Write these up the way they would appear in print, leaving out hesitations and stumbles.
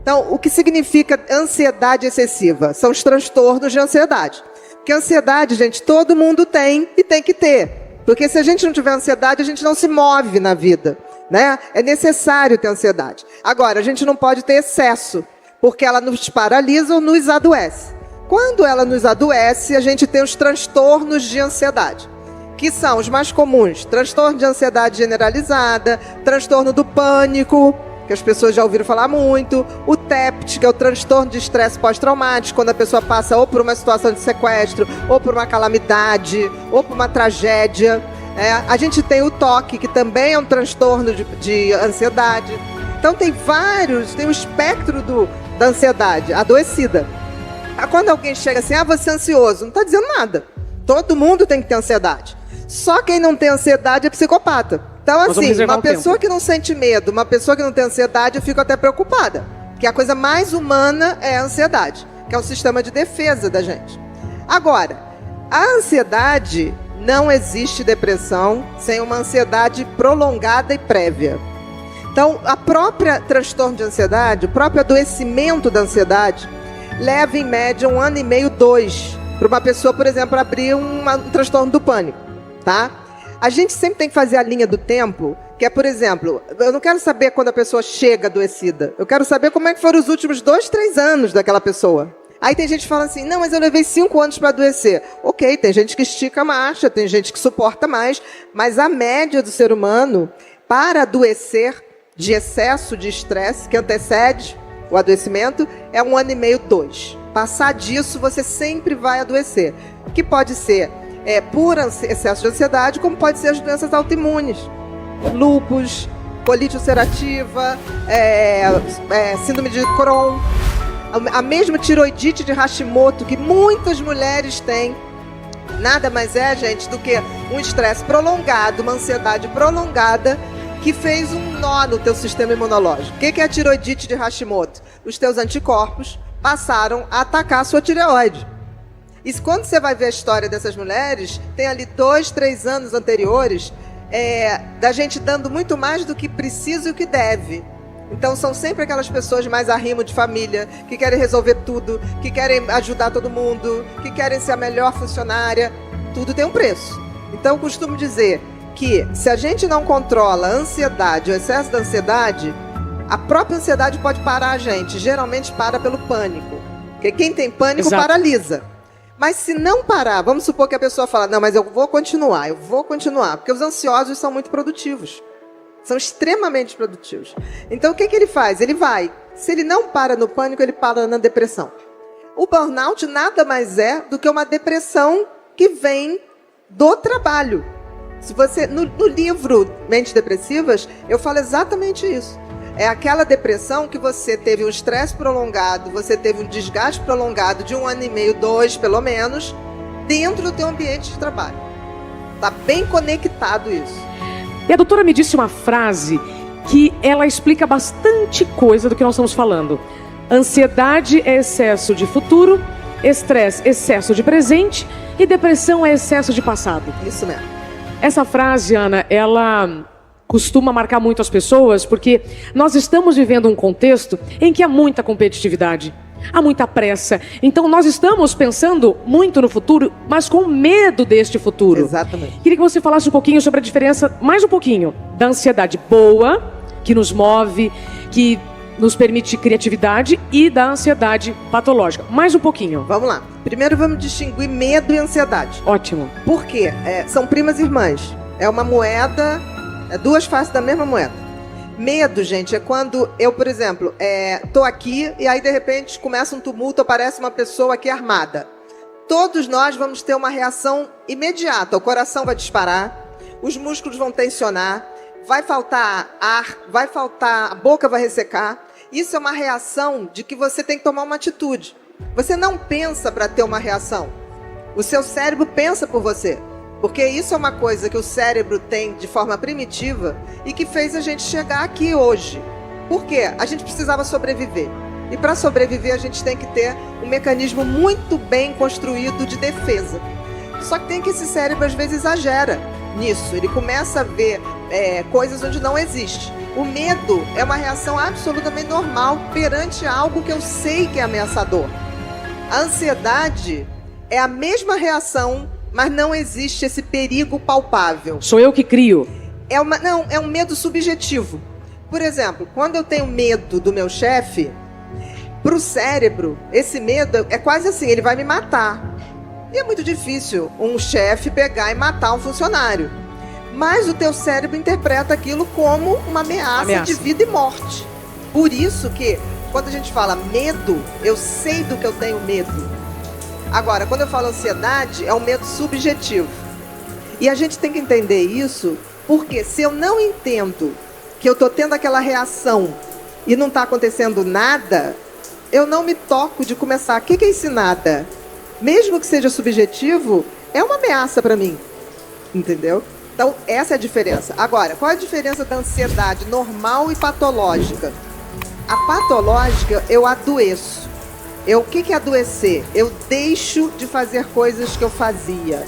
Então, o que significa ansiedade excessiva? São os transtornos de ansiedade. Porque ansiedade, gente, todo mundo tem e tem que ter. Porque se a gente não tiver ansiedade, a gente não se move na vida, né? É necessário ter ansiedade. Agora, a gente não pode ter excesso, porque ela nos paralisa ou nos adoece. Quando ela nos adoece, a gente tem os transtornos de ansiedade, que são os mais comuns: transtorno de ansiedade generalizada, transtorno do pânico, que as pessoas já ouviram falar muito, o TEPT, que é o transtorno de estresse pós-traumático, quando a pessoa passa ou por uma situação de sequestro, ou por uma calamidade, ou por uma tragédia. A gente tem o TOC, que também é um transtorno de ansiedade. Então tem o espectro da ansiedade adoecida. Quando alguém chega assim, você é ansioso, não está dizendo nada. Todo mundo tem que ter ansiedade. Só quem não tem ansiedade é psicopata. Então, assim, uma pessoa que não sente medo, uma pessoa que não tem ansiedade, eu fico até preocupada. Porque a coisa mais humana é a ansiedade, que é o sistema de defesa da gente. Agora, a ansiedade, não existe depressão sem uma ansiedade prolongada e prévia. Então, a própria transtorno de ansiedade, o próprio adoecimento da ansiedade, leva em média 1 ano e meio, 2, para uma pessoa, por exemplo, abrir um transtorno do pânico, tá? A gente sempre tem que fazer a linha do tempo, que é, por exemplo, eu não quero saber quando a pessoa chega adoecida, eu quero saber como é que foram os últimos 2, 3 anos daquela pessoa. Aí tem gente que fala assim, não, mas eu levei 5 anos para adoecer. Ok, tem gente que estica a marcha, tem gente que suporta mais, mas a média do ser humano, para adoecer de excesso de estresse, que antecede o adoecimento, é 1 ano e meio, 2. Passar disso, você sempre vai adoecer. Que pode ser por excesso de ansiedade, como pode ser as doenças autoimunes. Lúpus, colite ulcerativa, síndrome de Crohn, a mesma tiroidite de Hashimoto, que muitas mulheres têm. Nada mais é, gente, do que um estresse prolongado, uma ansiedade prolongada, que fez um nó no teu sistema imunológico. O que é a tiroidite de Hashimoto? Os teus anticorpos passaram a atacar a sua tireoide. E quando você vai ver a história dessas mulheres, tem ali 2, 3 anos anteriores, da gente dando muito mais do que precisa e o que deve. Então são sempre aquelas pessoas mais arrimo de família, que querem resolver tudo, que querem ajudar todo mundo, que querem ser a melhor funcionária. Tudo tem um preço. Então eu costumo dizer que se a gente não controla a ansiedade, o excesso da ansiedade, a própria ansiedade pode parar a gente. Geralmente para pelo pânico. Porque quem tem pânico paralisa. Mas se não parar, vamos supor que a pessoa fala, não, mas eu vou continuar, porque os ansiosos são muito produtivos. São extremamente produtivos. Então o que ele faz? Ele vai. Se ele não para no pânico, ele para na depressão. O burnout nada mais é do que uma depressão que vem do trabalho. Se você, no livro Mentes Depressivas, eu falo exatamente isso. É aquela depressão que você teve um estresse prolongado, você teve um desgaste prolongado de 1 ano e meio, 2 pelo menos, dentro do teu ambiente de trabalho. Está bem conectado isso. E a doutora me disse uma frase que ela explica bastante coisa do que nós estamos falando. Ansiedade é excesso de futuro, estresse, excesso de presente e depressão é excesso de passado. Isso mesmo. Essa frase, Ana, ela costuma marcar muito as pessoas porque nós estamos vivendo um contexto em que há muita competitividade, há muita pressa. Então nós estamos pensando muito no futuro, mas com medo deste futuro. Exatamente. Queria que você falasse um pouquinho sobre a diferença, mais um pouquinho, da ansiedade boa, que nos move, que nos permite criatividade, e da ansiedade patológica. Mais um pouquinho. Vamos lá. Primeiro vamos distinguir medo e ansiedade. Ótimo. Por quê? São primas irmãs. É uma moeda, duas faces da mesma moeda. Medo, gente, é quando eu, por exemplo, tô aqui e aí de repente começa um tumulto, aparece uma pessoa aqui armada. Todos nós vamos ter uma reação imediata. O coração vai disparar, os músculos vão tensionar, vai faltar ar, a boca vai ressecar. Isso é uma reação de que você tem que tomar uma atitude. Você não pensa para ter uma reação. O seu cérebro pensa por você. Porque isso é uma coisa que o cérebro tem de forma primitiva e que fez a gente chegar aqui hoje. Por quê? A gente precisava sobreviver. E para sobreviver a gente tem que ter um mecanismo muito bem construído de defesa. Só que tem que esse cérebro às vezes exagera nisso. Ele começa a ver coisas onde não existe. O medo é uma reação absolutamente normal perante algo que eu sei que é ameaçador. A ansiedade é a mesma reação, mas não existe esse perigo palpável. Sou eu que crio. Não, é um medo subjetivo. Por exemplo, quando eu tenho medo do meu chefe, para o cérebro, esse medo é quase assim, ele vai me matar. E é muito difícil um chefe pegar e matar um funcionário. Mas o teu cérebro interpreta aquilo como uma ameaça de vida e morte. Por isso que, quando a gente fala medo, eu sei do que eu tenho medo. Agora, quando eu falo ansiedade, é um medo subjetivo. E a gente tem que entender isso, porque se eu não entendo que eu estou tendo aquela reação e não está acontecendo nada, eu não me toco de começar. O que é esse nada? Mesmo que seja subjetivo, é uma ameaça para mim. Entendeu? Então, essa é a diferença. Agora, qual é a diferença da ansiedade normal e patológica? A patológica, eu adoeço. O que é adoecer? Eu deixo de fazer coisas que eu fazia.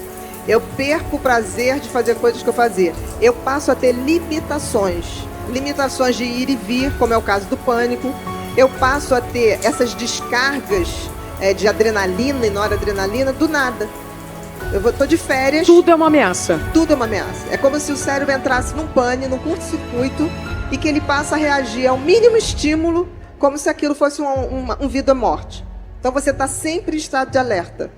Eu perco o prazer de fazer coisas que eu fazia. Eu passo a ter limitações. Limitações de ir e vir, como é o caso do pânico. Eu passo a ter essas descargas de adrenalina e noradrenalina do nada. Eu tô de férias. Tudo é uma ameaça. Tudo é uma ameaça. É como se o cérebro entrasse num pane, num curto-circuito, e que ele passa a reagir ao mínimo estímulo, como se aquilo fosse um vida ou morte. Então você está sempre em estado de alerta.